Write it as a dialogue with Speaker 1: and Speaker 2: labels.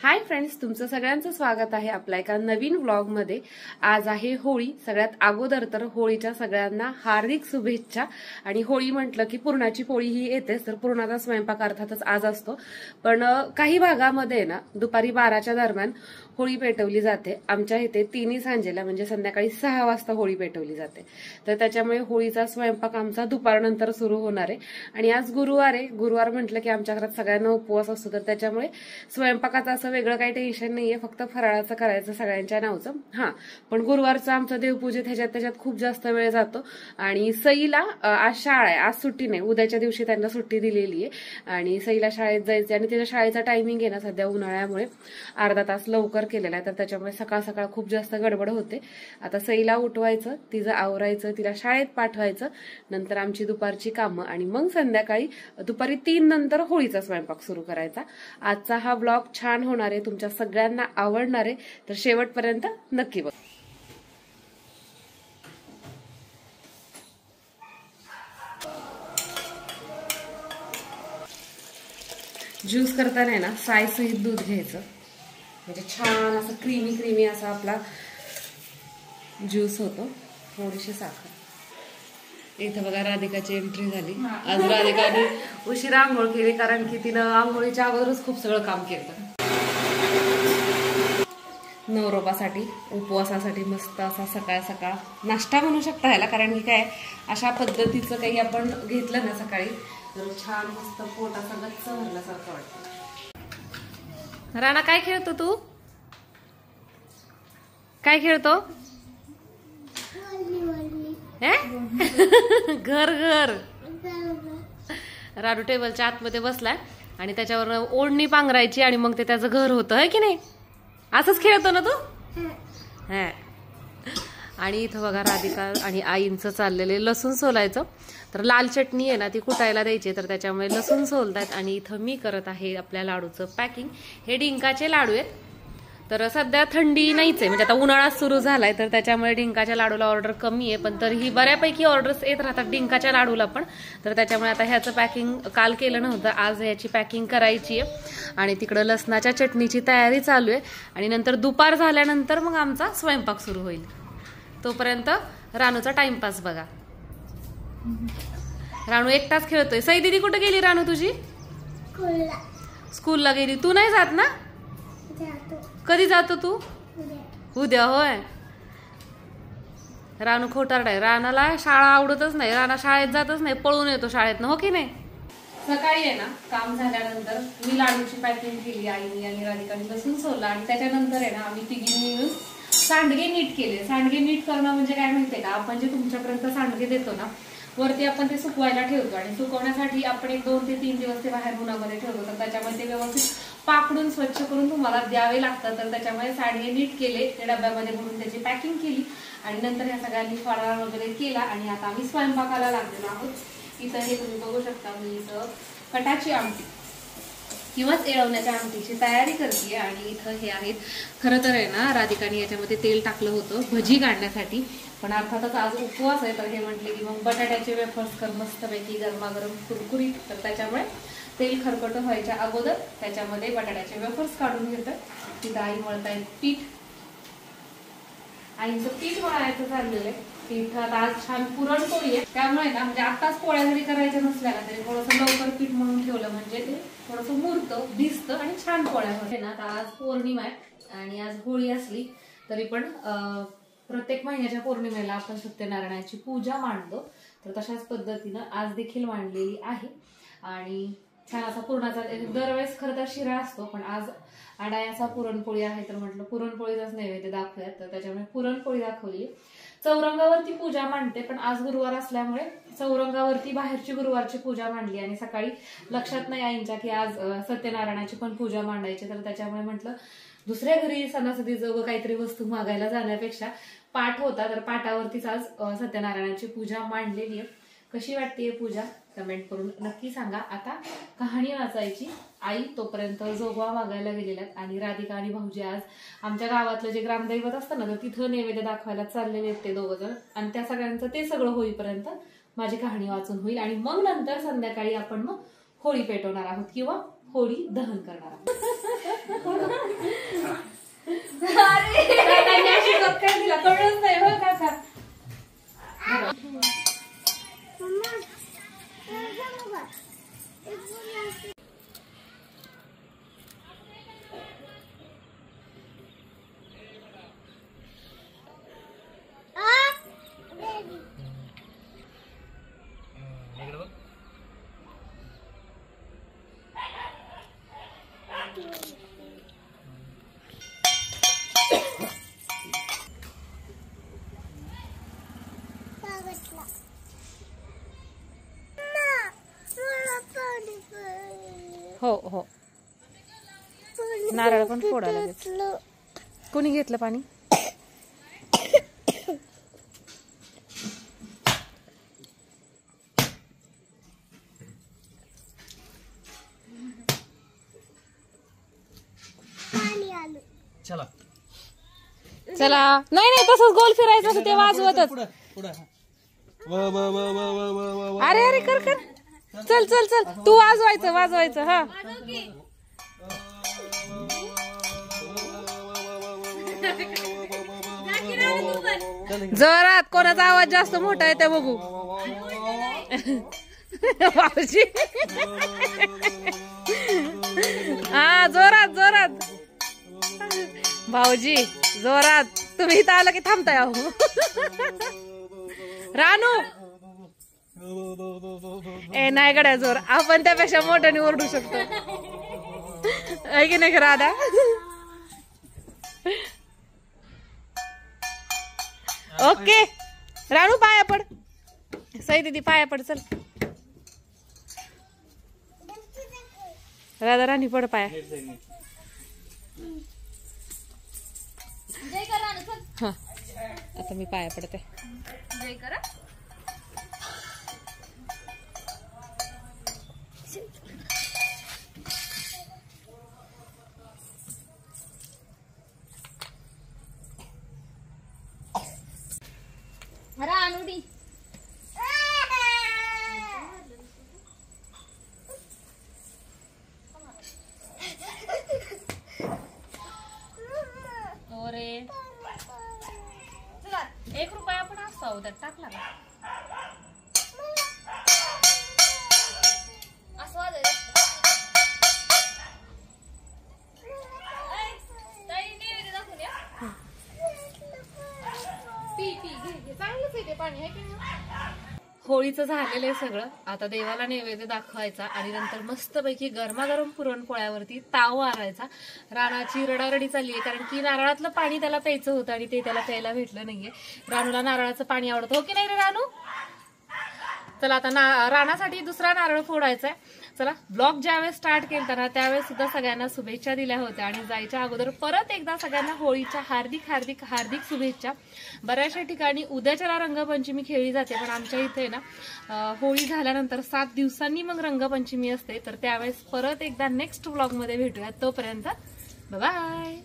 Speaker 1: Hi friends, तुमचं सगळ्यांचं स्वागत आहे आपल्या एका नवीन व्लॉग मध्ये। आज आहे होळी। सगळ्यात अगोदर तर होळीच्या सगळ्यांना हार्दिक शुभेच्छा। आणि होळी म्हटलं की पुरणाची पोळी ही येतेच, तर पुरणाचा स्वयंपाक अर्थातच आज असतो। पण काही भागामध्ये ना दुपारी 12च्या दरम्यान होळी पेटवली जाते। आमच्या इथे 3 सांजेला म्हणजे संध्याकाळी 6 वाजता होळी पेटवली जाते। तर त्याच्यामुळे होळीचा स्वयंपाक आमचा दुपारनंतर सुरू होणार आहे। आणि आज गुरुवार आहे। गुरुवार म्हटलं की आमच्या घरात सगळ्यांना उपवास असतो, तर त्याच्यामुळे स्वयंपाकाचा असं वेगळं काही टेन्शन नाहीये, फक्त फराळाचं करायचं सगळ्यांच्या नावचं। पण गुरुवारचं आमचं देवपूजेत त्याच्यात खूप जास्त वेळ जातो। आणि सईला आज शाळा आहे, आज सुट्टी नाही, उद्याच्या दिवशी त्यांना सुट्टी दिलेली आहे। आणि सईला शाळेत जायचं आणि तिच्या शाळेचा टायमिंग आहे ना सध्या उन्हाळ्यामुळे अर्धा तास लवकर केलेला आहे, तर त्याच्यामुळे सकाळ सकाळ खूप जास्त गडबड होते। आता सईला उठवायचं, तिचं आवरायचं, तिला शाळेत पाठवायचं, नंतर आमची दुपारची कामं आणि मग संध्याकाळी दुपारी 3 नंतर होळीचा स्वयंपाक सुरू करायचा। आजचा हा ब्लॉग छान होणार आहे, तुमच्या सगळ्यांना आवडणार आहे, तर शेवटपर्यंत नक्की बघा। ज्यूस करताना ना साय सहित दूध घ्यायचं, म्हणजे छान असं क्रीमी असा आपला ज्यूस होतो। थोडीशी साखर। इथं बघा राधिकाची एंट्री झाली। आज राधिकाने उशिरा आंघोळ केली, कारण की तिनं आंघोळीच्या अगोदरच खूप सगळं काम केलं। नवरोबासाठी उपवासासाठी मस्त असा सकाळ सकाळ नाश्ता म्हणू शकता ह्याला, कारण की काय अशा पद्धतीचं काही आपण घेतलं ना सकाळी तर छान मस्त पोट असं गच्च भरल्यासारखं वाटतं। राणा काय खेळतो तू? काय खेळतो? घर घर राडू टेबलच्या आतमध्ये बसलाय आणि त्याच्यावर ओढणी पांघरायची आणि मग ते त्याचं घर होतं, है की नाही? असंच खेळतो ना तू? हा। आणि इथं बघा राधिका आणि आईंचं चाललेले लसूण सोलायचं, तर लाल चटणी आहे ना ती कुटायला द्यायची, तर त्याच्यामुळे लसूण सोलतायत। आणि इथं मी करत आहे आपल्या लाडूचं पॅकिंग। हे डिंकाचे लाडू आहेत, तर सध्या थंडी नाहीच आहे, म्हणजे आता उन्हाळा सुरू झालाय, तर त्याच्यामुळे डिंकाच्या लाडूला ऑर्डर कमी आहे, पण तरीही बऱ्यापैकी ऑर्डर्स येत राहतात डिंकाच्या लाडूला पण। तर त्याच्यामुळे आता ह्याचं पॅकिंग काल केलं नव्हतं, आज ह्याची पॅकिंग करायची आहे। आणि तिकडं लसणाच्या चटणीची तयारी चालू आहे, आणि नंतर दुपार झाल्यानंतर मग आमचा स्वयंपाक सुरू होईल। तोपर्यंत रानूचा टाइमपास बघा। रानू एकटाच खेळतोय। सई दीदी कुठे गेली रानू तुझी? स्कूलला गेली। तू नाही जात ना? कधी जातो तू? उद्या। होय, रानू खोटारडा आहे। रानाला शाळा आवडतच नाही, राणा शाळेत जातच नाही, पळून येतो शाळेतनं, हो की नाही? सकाळी आहे ना काम झाल्यानंतर मी लाडूची पॅकिंग केली आईनी आणि राधिकाने लसूण सोलला, आणि त्याच्यानंतर आहे ना आम्ही तिघींनी मिळून सांडगे नीट केले। सांडगे नीट करणं म्हणजे काय माहितीये का, आपण जे तुमच्यापर्यंत सांडगे देतो ना वरती आपण ते सुकवायला ठेवतो, आणि सुकवण्यासाठी आपण 1, 2 ते 3 दिवस ते बाहेर उन्हामध्ये ठेवतो, तर त्याच्यामध्ये ते व्यवस्थित पाकडून स्वच्छ करून तुम्हाला द्यावे लागतं। तर त्याच्यामुळे सांडगे नीट केले, ते डब्यामध्ये भरून त्याची पॅकिंग केली, आणि नंतर ह्या सगळ्यांनी फराळ वगैरे केला, आणि आता आम्ही स्वयंपाकाला लागलेलो आहोत। इथं हे तुम्ही बघू शकता, मी इथं कटाची आमटी किंवा एळवण्याच्या आमटीची तयारी करते। आणि इथं हे आहेत, खरं तर आहे ना राधिकाने याच्यामध्ये तेल टाकलं होतं भजी काढण्यासाठी, पण अर्थातच आज उपवास आहे, तर हे म्हटले की मग बटाट्याचे वेफर्स कर मस्तपैकी गरमागरम कुरकुरीत, तर त्याच्यामुळे तेल खरकट व्हायच्या अगोदर त्याच्यामध्ये बटाट्याचे वेफर्स काढून घेतात। तिथं आई मळतायत पीठ, आईचं पीठ मळायचं चाललेलं आहे। पीठात आज छान पुरणपोळी आहे, त्यामुळे ना म्हणजे आताच पोळ्या जरी करायच्या नसल्या ना तरी थोडंसं लवकर पीठ मळून ठेवलं म्हणजे ते थोडंसं मुरतं, भिजतं आणि छान पोळ्या होते ना। आता आज पौर्णिमा आहे आणि आज होळी असली तरी पण प्रत्येक महिन्याच्या पौर्णिमेला आपण सत्यनारायणाची पूजा मांडतो, तर तशाच पद्धतीनं आज देखील मांडलेली आहे। आणि छान असा पुरणाचा, दरवेळेस खरं तर शिरा असतो, पण आज आडायाचा पुरणपोळी आहे, तर म्हटलं पुरणपोळीचाच नैवेद्य दाखवूयात, तर त्याच्यामुळे पुरणपोळी दाखवली। चौरंगावरती पूजा मांडते, पण आज गुरुवार असल्यामुळे चौरंगावरती बाहेरची गुरुवारची पूजा मांडली, आणि सकाळी लक्षात नाही आईंच्या की आज सत्यनारायणाची पण पूजा मांडायची, तर त्याच्यामुळे म्हटलं दुसऱ्या घरी सणासुदीचं काहीतरी वस्तू मागायला जाण्यापेक्षा पाठ होता, तर पाठावरतीच आज सत्यनारायणाची पूजा मांडलेली आहे। कशी वाटते पूजा कमेंट करून नक्की सांगा। आता कहाणी वाचायची। आई तोपर्यंत जोगवा मागायला गेलेल्या, आणि राधिका आणि भाऊजी आज आमच्या गावातलं जे ग्रामदैवत असतं ना, तर तिथं नैवेद्य दाखवायला चाललेले आहेत ते दोघंजण, आणि त्या सगळ्यांचं ते सगळं होईपर्यंत माझी कहाणी वाचून होईल, आणि मग नंतर संध्याकाळी आपण मग होळी पेटवणार आहोत किंवा होळी दहन करणार आहोत। हो हो, नारळ पण फोडायला लागेल. कोणी घेतलं पाणी?
Speaker 2: चला
Speaker 1: चला. नाही नाही, तसंच गोल फिरायचं असं, ते वाजवतच. अरे अरे, कर कर, चल चल चल, तू वाजवायचं वाजवायचं. हा, जोरात. कोणाचा आवाज जास्त मोठा आहे ते बघू. भाऊजी, हा, जोरात जोरात. भाऊजी जोरात. तुम्ही इथं आलं की थांबताय अहो. रानू, ए नाही गड्या जोर, आपण त्यापेक्षा मोठ्याने ओरडू शकतो. आहे की नाही राधा? ओके रानू, पाया पड. सई दीदी पाया पड. चल राधा राणी, पड पाया. हा, आता मी पाया पडते. जय करा. रानुडी, अरे 1 रुपया पण असतो त्यात टाकला का? असं वाजायचं. होळीचं झालेलं आहे सगळं. आता देवाला नैवेद्य दाखवायचा आणि नंतर मस्तपैकी गरमागरम पुरणपोळ्यावरती ताव मारायचा. रानाची रडारडी चालली आहे, कारण की नारळातलं पाणी त्याला प्यायचं होतं आणि ते त्याला प्यायला भेटलं नाहीये. रानूला नारळाचं पाणी आवडतं, हो की नाही रे रानू? चला आता रानासाठी दुसरा नारळ फोडायचा आहे. चला, ब्लॉग ज्यावेळेस स्टार्ट केला ना त्यावेळेस सुद्धा सगळ्यांना शुभेच्छा दिल्या होत्या आणि जायच्या अगोदर परत एकदा सगळ्यांना होळीच्या हार्दिक हार्दिक हार्दिक शुभेच्छा. बऱ्याचशा ठिकाणी उद्याच्याला रंगपंचमी खेळली जाते, पण आमच्या इथे ना होळी झाल्यानंतर 7 दिवसांनी मग रंगपंचमी असते. तर त्यावेळेस परत एकदा नेक्स्ट ब्लॉग मध्ये भेटूया. तोपर्यंत बाय बाय.